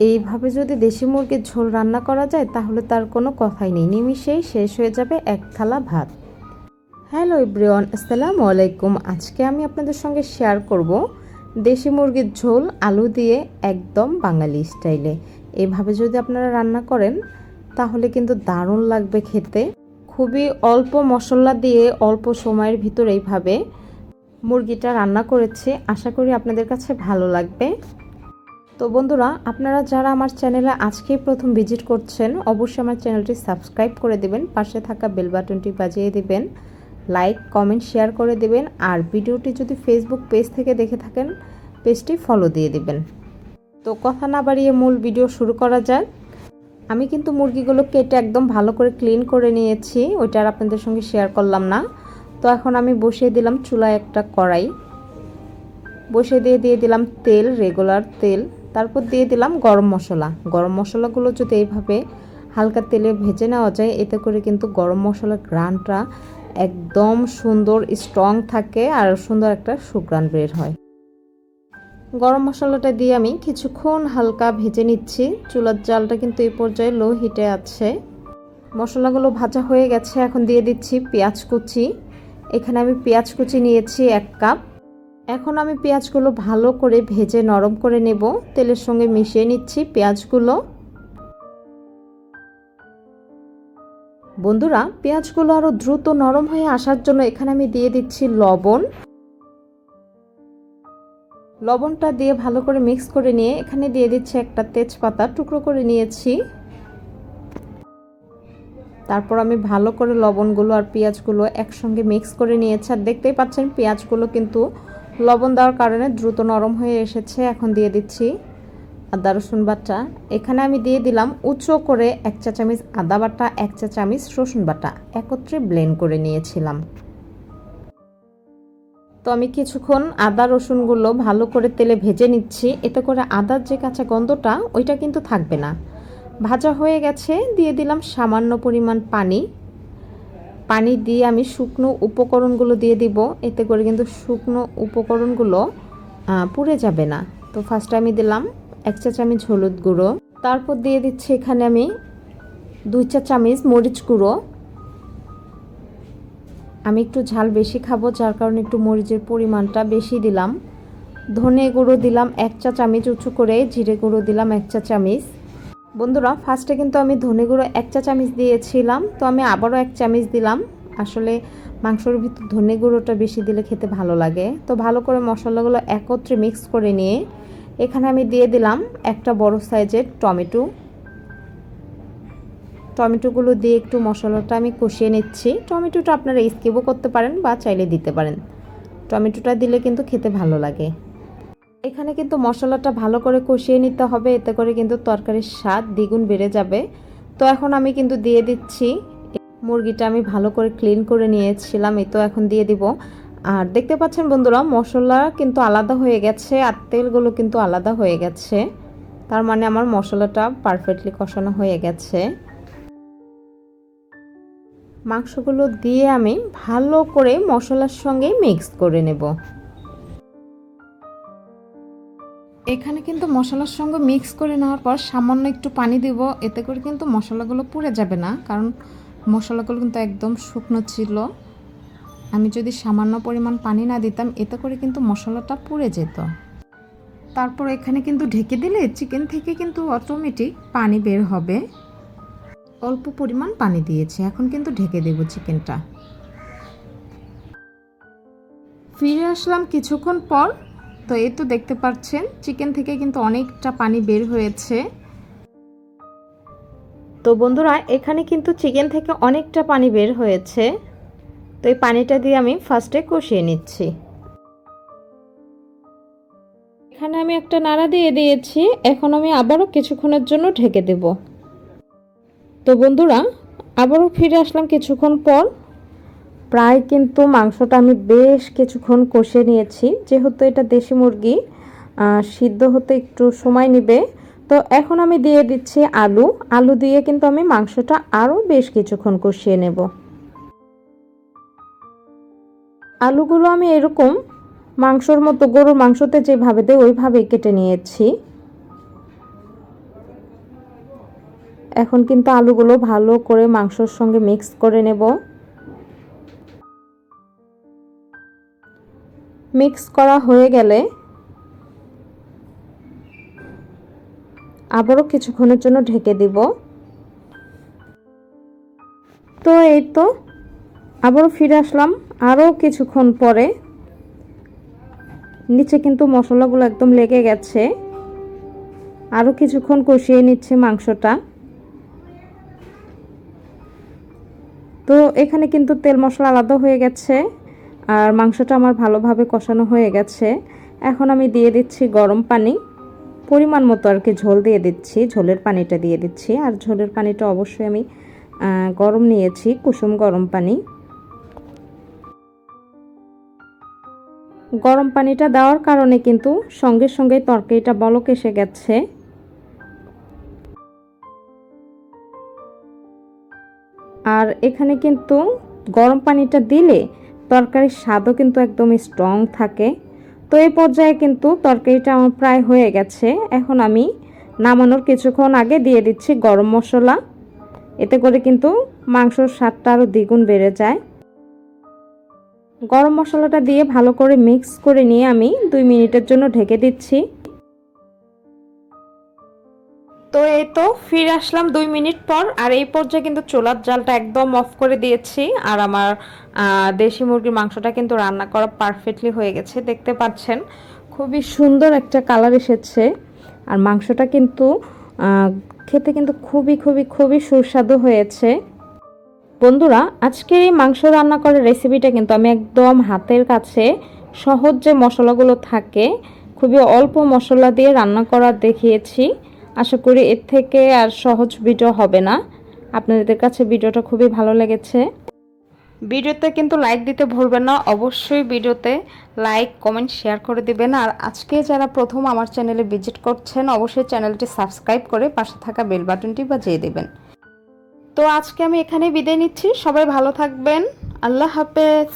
এইভাবে যদি দেশি মুরগির ঝোল রান্না করা যায় তাহলে তার কোনো কথাই নেই, নিমিষেই শেষ হয়ে যাবে এক থালা ভাত। হ্যালো এভরিওয়ান, আসসালামু আলাইকুম। আজকে আমি আপনাদের সঙ্গে শেয়ার করব দেশি মুরগির ঝোল আলু দিয়ে, একদম বাঙালি স্টাইলে। এইভাবে যদি আপনারা রান্না করেন তাহলে কিন্তু দারুণ লাগবে খেতে। খুবই অল্প মশলা দিয়ে অল্প সময়ের ভিতরে এইভাবে মুরগিটা রান্না করেছি, আশা করি আপনাদের কাছে ভালো লাগবে। তো বন্ধুরা, আপনারা যারা আমার চ্যানেলে আজকেই প্রথম ভিজিট করছেন অবশ্যই আমার চ্যানেলটি সাবস্ক্রাইব করে দেবেন, পাশে থাকা বেল বাটনটি বাজিয়ে দিবেন, লাইক কমেন্ট শেয়ার করে দেবেন, আর ভিডিওটি যদি ফেসবুক পেজ থেকে দেখে থাকেন পেজটি ফলো দিয়ে দিবেন। তো কথা না বাড়িয়ে মূল ভিডিও শুরু করা যাক। আমি কিন্তু মুরগিগুলো কেটে একদম ভালো করে ক্লিন করে নিয়েছি, ওইটা আর আপনাদের সঙ্গে শেয়ার করলাম না। তো এখন আমি বসিয়ে দিলাম চুলায় একটা কড়াই, বসিয়ে দিয়ে দিলাম তেল, রেগুলার তেল। তারপর দিয়ে দিলাম গরম মশলা। গরম মশলাগুলো যদি এইভাবে হালকা তেলে ভেজে নেওয়া যায়, এতে করে কিন্তু গরম মশলার ঘ্রাণটা একদম সুন্দর স্ট্রং থাকে আর সুন্দর একটা সুঘ্রাণ বের হয়। গরম মশলাটা দিয়ে আমি কিছুক্ষণ হালকা ভেজে নিচ্ছি। চুলার জালটা কিন্তু এই পর্যায়ে লো হিটে আছে। মশলাগুলো ভাজা হয়ে গেছে, এখন দিয়ে দিচ্ছি পেঁয়াজ কুচি। এখানে আমি পেঁয়াজ কুচি নিয়েছি 1 কাপ। এখন আমি পেঁয়াজগুলো ভালো করে ভেজে নরম করে নেব, তেলের সঙ্গে মিশিয়ে নিচ্ছি পেঁয়াজগুলো। বন্ধুরা, পেঁয়াজগুলো আরও দ্রুত নরম হয়ে আসার জন্য এখানে আমি দিয়ে দিচ্ছি লবণ। লবণটা দিয়ে ভালো করে মিক্স করে নিয়ে এখানে দিয়ে দিচ্ছি একটা তেজপাতা টুকরো করে নিয়েছি। তারপর আমি ভালো করে লবণগুলো আর পেঁয়াজগুলো একসঙ্গে মিক্স করে নিয়েছি। আর দেখতেই পাচ্ছেন পেঁয়াজগুলো কিন্তু লবণ দেওয়ার কারণে দ্রুত নরম হয়ে এসেছে। এখন দিয়ে দিচ্ছি আদা রসুন বাটা। এখানে আমি দিয়ে দিলাম উঁচু করে 1 চা চামচ আদা বাটা, 1 চা চামচ রসুন বাটা একত্রে ব্লেন্ড করে নিয়েছিলাম। তো আমি কিছুক্ষণ আদা রসুনগুলো ভালো করে তেলে ভেজে নিচ্ছি, এতে করে আদার যে কাঁচা গন্ধটা ওইটা কিন্তু থাকবে না। ভাজা হয়ে গেছে, দিয়ে দিলাম সামান্য পরিমাণ পানি। পানি দিয়ে আমি শুকনো উপকরণগুলো দিয়ে দিব, এতে করে কিন্তু শুকনো উপকরণগুলো পুড়ে যাবে না। তো ফার্স্টে আমি দিলাম 1 চা চামচ হলুদ গুঁড়ো, তারপর দিয়ে দিচ্ছি এখানে আমি 2 চা চামচ মরিচ গুঁড়ো। আমি একটু ঝাল বেশি খাবো, যার কারণে একটু মরিচের পরিমাণটা বেশি দিলাম। ধনে গুঁড়ো দিলাম 1 চা চামচ উঁচু করে, জিরে গুঁড়ো দিলাম 1 চা চামচ। বন্ধুরা, ফার্স্টে কিন্তু আমি ধনে গুঁড়ো 1 চা চামচ দিয়েছিলাম, তো আমি আবারও 1 চামচ দিলাম। আসলে মাংসের ভিতর ধনে গুঁড়োটা বেশি দিলে খেতে ভালো লাগে। তো ভালো করে মশলাগুলো একত্রে মিক্স করে নিয়ে এখানে আমি দিয়ে দিলাম একটা বড় সাইজের টমেটো। টমেটোগুলো দিয়ে একটু মশলাটা আমি কষিয়ে নিচ্ছি। টমেটোটা আপনারা স্কিপও করতে পারেন বা চাইলে দিতে পারেন, টমেটোটা দিলে কিন্তু খেতে ভালো লাগে। এখানে কিন্তু মশলাটা ভালো করে কষিয়ে নিতে হবে, এতে করে কিন্তু তরকারির স্বাদ দ্বিগুণ বেড়ে যাবে। তো এখন আমি কিন্তু দিয়ে দিচ্ছি মুরগিটা, আমি ভালো করে ক্লিন করে নিয়েছিলাম, এই তো এখন দিয়ে দিব। আর দেখতে পাচ্ছেন বন্ধুরা, মশলা কিন্তু আলাদা হয়ে গেছে আর তেলগুলো কিন্তু আলাদা হয়ে গেছে, তার মানে আমার মশলাটা পারফেক্টলি কষানো হয়ে গেছে। মাংসগুলো দিয়ে আমি ভালো করে মশলার সঙ্গে মিক্স করে নেব। এখানে কিন্তু মশলার সঙ্গে মিক্স করে নেওয়ার পর সামান্য একটু পানি দিব, এতে করে কিন্তু মশলাগুলো পুড়ে যাবে না, কারণ মশলাগুলো কিন্তু একদম শুকনো ছিল। আমি যদি সামান্য পরিমাণ পানি না দিতাম, এতে করে কিন্তু মশলাটা পুড়ে যেত। তারপর এখানে কিন্তু ঢেকে দিলে চিকেন থেকে কিন্তু অটোমেটিক পানি বের হবে। অল্প পরিমাণ পানি দিয়েছি, এখন কিন্তু ঢেকে দেব চিকেনটা। ফিরে আসলাম কিছুক্ষণ পর। তো এই তো দেখতে পাচ্ছেন চিকেন থেকে কিন্তু অনেকটা পানি বের হয়েছে। তো বন্ধুরা, এখানে কিন্তু চিকেন থেকে অনেকটা পানি বের হয়েছে। তো এই পানিটা দিয়ে আমি ফার্স্টে কষিয়ে নিচ্ছি। এখানে আমি একটা নাড়া দিয়ে দিয়েছি, এখন আমি আবারও কিছুক্ষণের জন্য ঢেকে দেব। তো বন্ধুরা, আবারও ফিরে আসলাম কিছুক্ষণ পর। প্রায় কিন্তু মাংসটা আমি বেশ কিছুক্ষণ কষিয়ে নিয়েছি, যেহেতু এটা দেশি মুরগি, সিদ্ধ হতে একটু সময় নেবে। তো এখন আমি দিয়ে দিচ্ছি আলু দিয়ে কিন্তু আমি মাংসটা আরও বেশ কিছুক্ষণ কষিয়ে নেব। আলুগুলো আমি এরকম মাংসর মতো, গরুর মাংসতে যেভাবে দেয় ওইভাবে কেটে নিয়েছি। এখন কিন্তু আলুগুলো ভালো করে মাংসের সঙ্গে মিক্স করে নেব। মিক্স করা হয়ে গেলে আবারও কিছুক্ষণের জন্য ঢেকে দিব। তো এই তো আবারও ফিরে আসলাম আরও কিছুক্ষণ পরে। নিচে কিন্তু মশলাগুলো একদম লেগে গেছে। আরও কিছুক্ষণ কষিয়ে নিচ্ছে মাংসটা। তো এখানে কিন্তু তেল মশলা আলাদা হয়ে গেছে আর মাংসটা আমার ভালোভাবে কষানো হয়ে গেছে। এখন আমি দিয়ে দিচ্ছি গরম পানি, পরিমাণ মতো আর কি ঝোল দিয়ে দিচ্ছি, ঝোলের পানিটা দিয়ে দিচ্ছি। আর ঝোলের পানিটা অবশ্যই আমি গরম নিয়েছি, কুসুম গরম পানি। গরম পানিটা দেওয়ার কারণে কিন্তু সঙ্গে সঙ্গে তরকারিটা বলক এসে গেছে। আর এখানে কিন্তু গরম পানিটা দিলে তরকারির স্বাদও কিন্তু একদম স্ট্রং থাকে। তো এই পর্যায়ে কিন্তু তরকারিটা আমার প্রায় হয়ে গেছে। এখন আমি নামানোর কিছুক্ষণ আগে দিয়ে দিচ্ছি গরম মশলা। এতে করে কিন্তু মাংসর স্বাদটা আরও দ্বিগুণ বেড়ে যায়। গরম মশলাটা দিয়ে ভালো করে মিক্স করে নিয়ে আমি 2 মিনিটের জন্য ঢেকে দিচ্ছি। তো এই তো ফিরে আসলাম 2 মিনিট পর। আর এই পর্যায়ে কিন্তু চুলার জালটা একদম অফ করে দিয়েছি। আর আমার দেশি মুরগির মাংসটা কিন্তু রান্না করা পারফেক্টলি হয়ে গেছে, দেখতে পাচ্ছেন খুবই সুন্দর একটা কালার এসেছে। আর মাংসটা কিন্তু খেতে কিন্তু খুবই খুবই খুবই সুস্বাদু হয়েছে। বন্ধুরা, আজকের এই মাংস রান্না করার রেসিপিটা কিন্তু আমি একদম হাতের কাছে সহজ যে মশলাগুলো থাকে খুবই অল্প মশলা দিয়ে রান্না করা দেখিয়েছি। আশা করি এর থেকে আর সহজ ভিডিও হবে না। আপনাদের কাছে ভিডিওটা খুবই ভালো লেগেছে। ভিডিওতে কিন্তু লাইক দিতে ভুলবেন না, অবশ্যই ভিডিওতে লাইক কমেন্ট শেয়ার করে দিবেন। আর আজকে যারা প্রথম আমার চ্যানেলে ভিজিট করছেন অবশ্যই চ্যানেলটি সাবস্ক্রাইব করে পাশে থাকা বেল বাটনটি বাজিয়ে দেবেন। তো আজকে আমি এখানে বিদায় নিচ্ছি। সবাই ভালো থাকবেন। আল্লাহ হাফেজ।